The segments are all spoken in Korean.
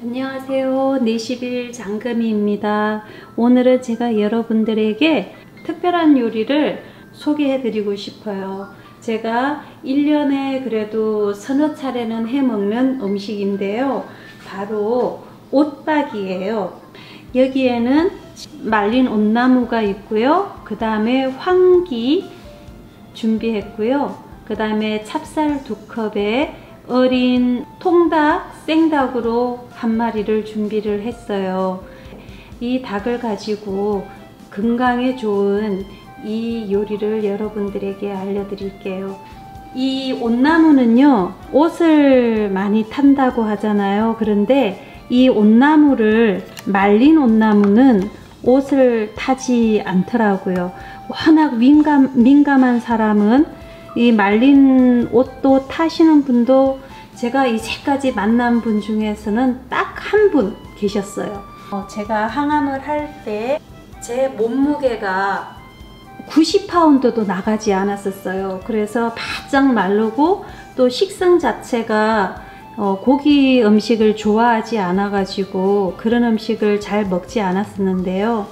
안녕하세요. 40일 장금이입니다. 오늘은 제가 여러분들에게 특별한 요리를 소개해 드리고 싶어요. 제가 1년에 그래도 서너 차례는 해 먹는 음식인데요. 바로 오딱이에요. 여기에는 말린 온나무가 있고요. 그 다음에 황기 준비했고요. 그 다음에 찹쌀 2컵에 어린 통닭, 생닭으로 한 마리를 준비를 했어요. 이 닭을 가지고 건강에 좋은 이 요리를 여러분들에게 알려드릴게요. 이 온나무는요, 옷을 많이 탄다고 하잖아요. 그런데 이 온나무를, 말린 온나무는 옷을 타지 않더라고요. 워낙 민감한 사람은 이 말린 옷도 타시는 분도 제가 이제까지 만난 분 중에서는 딱 한 분 계셨어요. 제가 항암을 할 때 제 몸무게가 90파운드도 나가지 않았었어요. 그래서 바짝 마르고 또 식성 자체가 고기 음식을 좋아하지 않아 가지고 그런 음식을 잘 먹지 않았었는데요.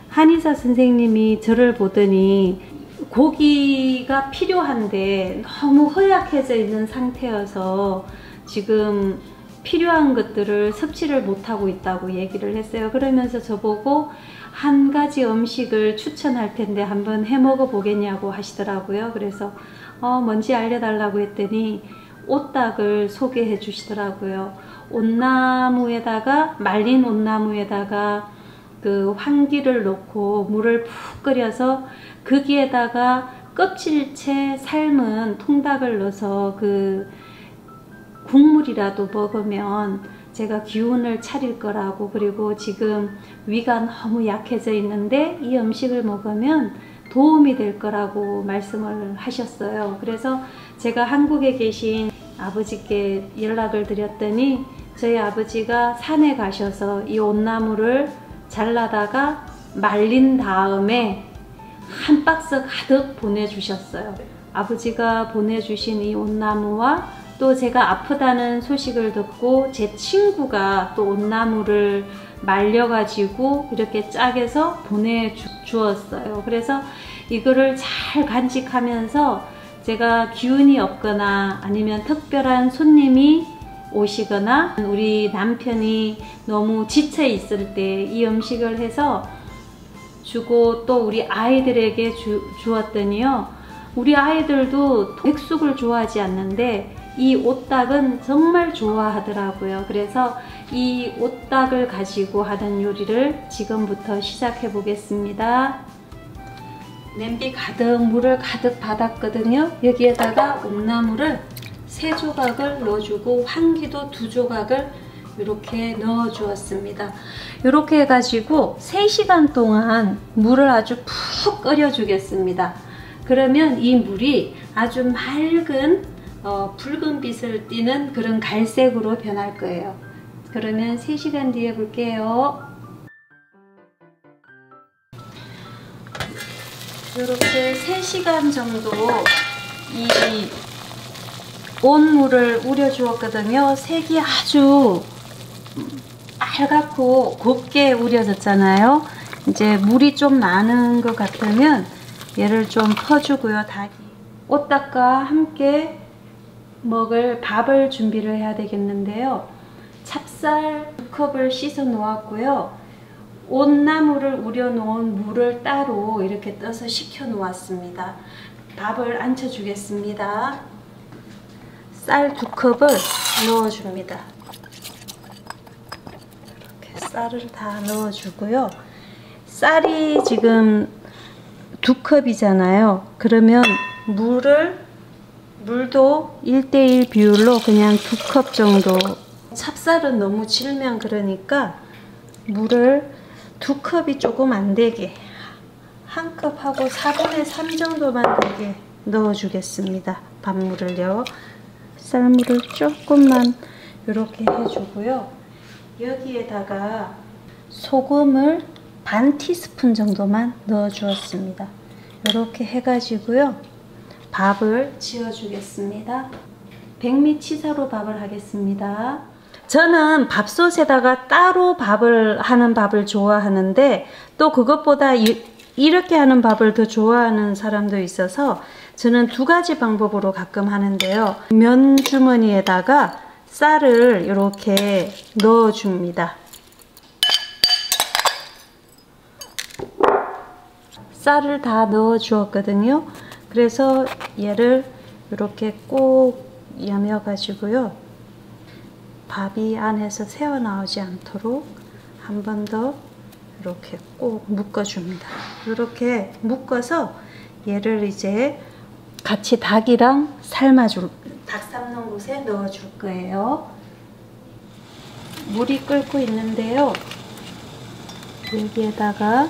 한의사 선생님이 저를 보더니 고기가 필요한데 너무 허약해져 있는 상태여서 지금 필요한 것들을 섭취를 못하고 있다고 얘기를 했어요. 그러면서 저보고 한 가지 음식을 추천할 텐데 한번 해 먹어 보겠냐고 하시더라고요. 그래서 뭔지 알려달라고 했더니 오딱을 소개해 주시더라고요. 온나무에다가, 말린 온나무에다가 그 황기를 넣고 물을 푹 끓여서 거기에다가 껍질째 삶은 통닭을 넣어서 그 국물이라도 먹으면 제가 기운을 차릴 거라고, 그리고 지금 위가 너무 약해져 있는데 이 음식을 먹으면 도움이 될 거라고 말씀을 하셨어요. 그래서 제가 한국에 계신 아버지께 연락을 드렸더니 저희 아버지가 산에 가셔서 이 온나무를 잘라다가 말린 다음에 한 박스 가득 보내주셨어요. 아버지가 보내주신 이 온나무와 또 제가 아프다는 소식을 듣고 제 친구가 또 온나무를 말려가지고 이렇게 짝해서 보내주었어요. 그래서 이거를 잘 간직하면서 제가 기운이 없거나 아니면 특별한 손님이 오시거나 우리 남편이 너무 지쳐 있을 때 이 음식을 해서 주고 또 우리 아이들에게 주었더니요, 우리 아이들도 백숙을 좋아하지 않는데 이 오딱은 정말 좋아하더라고요. 그래서 이 오딱을 가지고 하는 요리를 지금부터 시작해 보겠습니다. 냄비 가득 물을 가득 받았거든요. 여기에다가 온나무를 3조각을 넣어주고 황기도 2조각을 이렇게 넣어 주었습니다. 이렇게 해가지고 3시간 동안 물을 아주 푹 끓여 주겠습니다. 그러면 이 물이 아주 맑은 붉은 빛을 띠는 그런 갈색으로 변할 거예요. 그러면 3시간 뒤에 볼게요. 이렇게 3시간 정도 이 온 물을 우려 주었거든요. 색이 아주 빨갛고 곱게 우려졌잖아요. 이제 물이 좀 많은 것 같으면 얘를 좀 퍼주고요. 닭이 오딱과 함께 먹을 밥을 준비를 해야 되겠는데요. 찹쌀 2컵을 씻어 놓았고요. 온나무를 우려 놓은 물을 따로 이렇게 떠서 식혀 놓았습니다. 밥을 안쳐 주겠습니다. 쌀 2컵을 넣어 줍니다. 이렇게 쌀을 다 넣어 주고요. 쌀이 지금 2컵이잖아요. 그러면 물도 1:1 비율로 그냥 2컵 정도. 찹쌀은 너무 질면 그러니까 물을 2컵이 조금 안 되게 1컵하고 4분의 3 정도만 되게 넣어 주겠습니다. 밥물을요. 쌀물을 조금만 이렇게 해주고요. 여기에다가 소금을 반 티스푼 정도만 넣어 주었습니다. 이렇게 해가지고요. 밥을 지어 주겠습니다. 백미치사로 밥을 하겠습니다. 저는 밥솥에다가 따로 밥을 하는 밥을 좋아하는데 또 그것보다 이렇게 하는 밥을 더 좋아하는 사람도 있어서 저는 두 가지 방법으로 가끔 하는데요. 면 주머니에다가 쌀을 이렇게 넣어줍니다. 쌀을 다 넣어 주었거든요. 그래서 얘를 이렇게 꼭 여며 가지고요. 밥이 안에서 새어 나오지 않도록 한 번 더 이렇게 꼭 묶어 줍니다. 이렇게 묶어서 얘를 이제 같이 닭이랑 닭 삶는 곳에 넣어 줄 거예요. 물이 끓고 있는데요. 여기에다가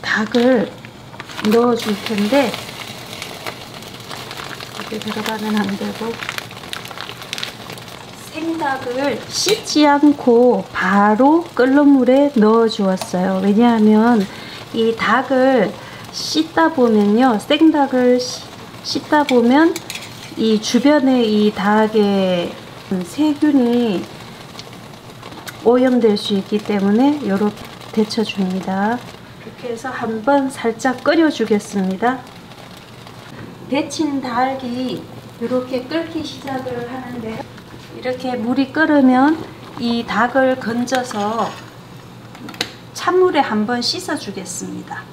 닭을 넣어 줄 텐데 여기 들어가면 안 되고 생닭을 씻지 않고 바로 끓는 물에 넣어 주었어요. 왜냐하면 이 닭을 씻다 보면요, 생닭을 씻다 보면 이 주변에 이 닭의 세균이 오염될 수 있기 때문에 이렇게 데쳐줍니다. 이렇게 해서 한번 살짝 끓여 주겠습니다. 데친 닭이 이렇게 끓기 시작을 하는데요. 이렇게 물이 끓으면 이 닭을 건져서 찬물에 한번 씻어 주겠습니다.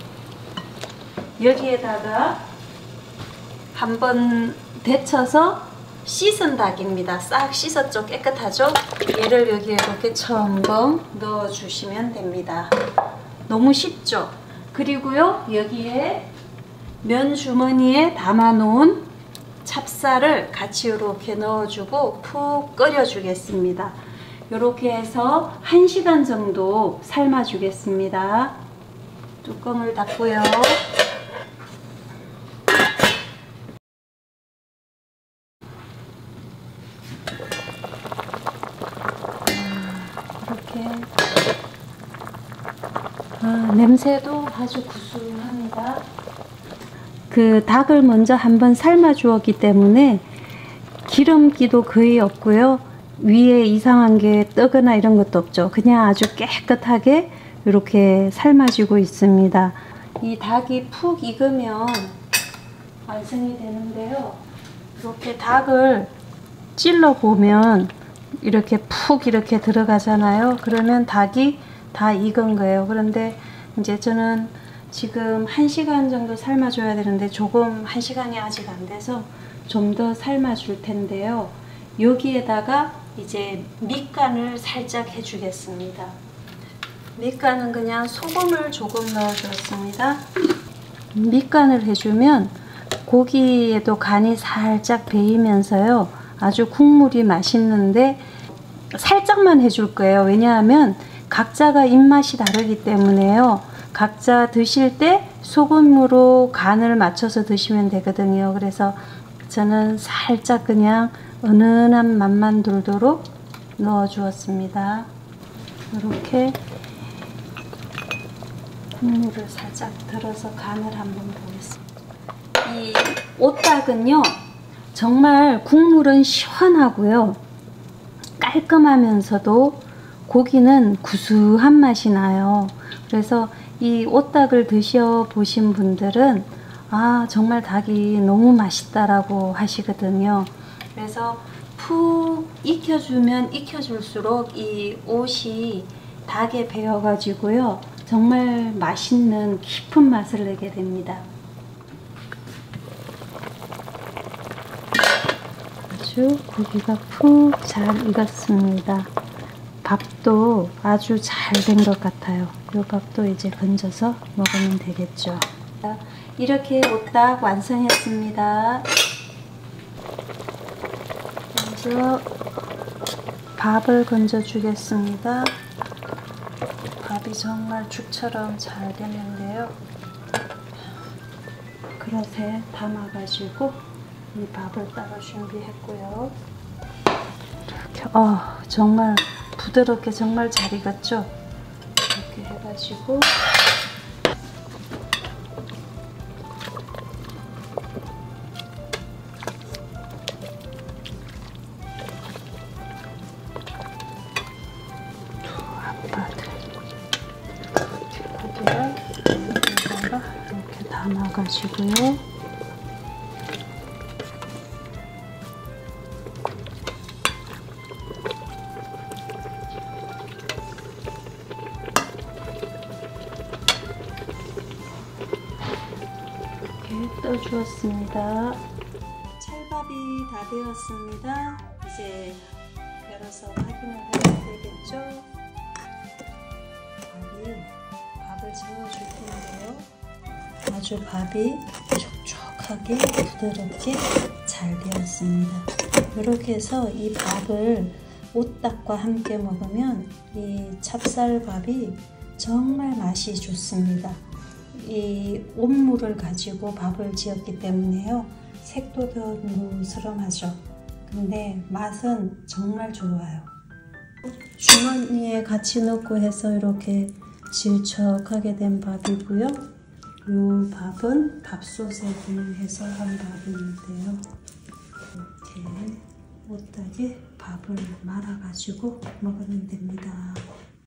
여기에다가 한번 데쳐서 씻은 닭입니다. 싹 씻었죠? 깨끗하죠? 얘를 여기에 이렇게 첨벙 넣어 주시면 됩니다. 너무 쉽죠? 그리고요, 여기에 면 주머니에 담아 놓은 찹쌀을 같이 이렇게 넣어주고 푹 끓여 주겠습니다. 이렇게 해서 1시간 정도 삶아 주겠습니다. 뚜껑을 닫고요. 이렇게 냄새도 아주 구수합니다. 그 닭을 먼저 한번 삶아 주었기 때문에 기름기도 거의 없고요. 위에 이상한 게 뜨거나 이런 것도 없죠. 그냥 아주 깨끗하게 이렇게 삶아지고 있습니다. 이 닭이 푹 익으면 완성이 되는데요. 이렇게 닭을 찔러 보면 이렇게 푹 이렇게 들어가잖아요. 그러면 닭이 다 익은 거예요. 그런데 이제 저는 지금 1시간 정도 삶아줘야 되는데 조금 1시간이 아직 안 돼서 좀 더 삶아줄 텐데요. 여기에다가 이제 밑간을 살짝 해주겠습니다. 밑간은 그냥 소금을 조금 넣어줬습니다. 밑간을 해주면 고기에도 간이 살짝 배이면서요. 아주 국물이 맛있는데 살짝만 해줄 거예요. 왜냐하면 각자가 입맛이 다르기 때문에요. 각자 드실 때 소금으로 간을 맞춰서 드시면 되거든요. 그래서 저는 살짝 그냥 은은한 맛만 돌도록 넣어 주었습니다. 이렇게 국물을 살짝 들어서 간을 한번 보겠습니다. 이 오닭은요, 정말 국물은 시원하고요, 깔끔하면서도 고기는 구수한 맛이 나요. 그래서 이 오닭을 드셔보신 분들은 정말 닭이 너무 맛있다라고 하시거든요. 그래서 푹 익혀주면 익혀줄수록 이 옷이 닭에 배어가지고요, 정말 맛있는 깊은 맛을 내게 됩니다. 아주 고기가 푹 잘 익었습니다. 밥도 아주 잘 된 것 같아요. 이 밥도 이제 건져서 먹으면 되겠죠. 이렇게 오닭 완성했습니다. 먼저 밥을 건져 주겠습니다. 밥이 정말 죽처럼 잘 됐는데요. 그릇에 담아가지고 이 밥을 따로 준비했고요. 이렇게 정말 부드럽게 정말 잘 익었죠? 이렇게 해가지고 넣어가지고요. 이렇게 떠주었습니다. 찰밥이 다 되었습니다. 이제 열어서 확인을 해야 되겠죠? 밥을 재워줄 텐데요. 아주 밥이 촉촉하게 부드럽게 잘 되었습니다. 이렇게 해서 이 밥을 오딱과 함께 먹으면 이 찹쌀밥이 정말 맛이 좋습니다. 이 온물을 가지고 밥을 지었기 때문에요. 색도 더 누스름하죠. 근데 맛은 정말 좋아요. 주머니에 같이 넣고 해서 이렇게 질척하게 된 밥이고요. 이 밥은 밥솥에 분해서 한 밥인데요. 이렇게 오딱에 밥을 말아가지고 먹으면 됩니다.